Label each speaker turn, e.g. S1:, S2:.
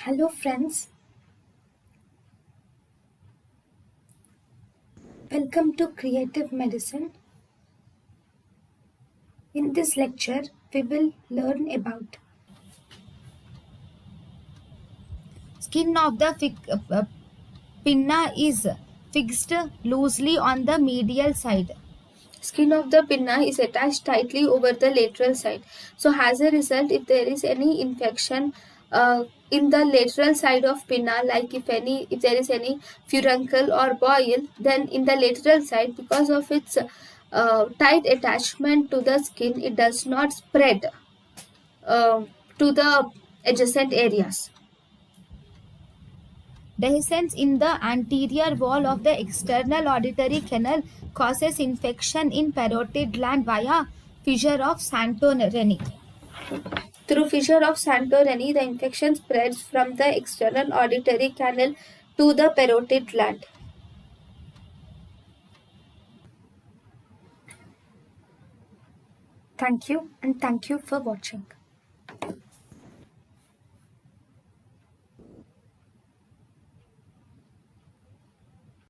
S1: Hello friends, welcome to Creative Medicine. In this lecture, we will learn about skin of the pinna is fixed loosely on the medial side. Skin of the pinna is attached tightly over the lateral side. So as a result, if there is any infection in the lateral side of pinna, like if there is any furuncle or boil, then in the lateral side, because of its tight attachment to the skin, it does not spread uh, to the adjacent areas. Dehiscence in the anterior wall of the external auditory canal causes infection in parotid gland via fissure of Santorini. Through fissure of Santorini, the infection spreads from the external auditory canal to the parotid gland. Thank you, and thank you for watching.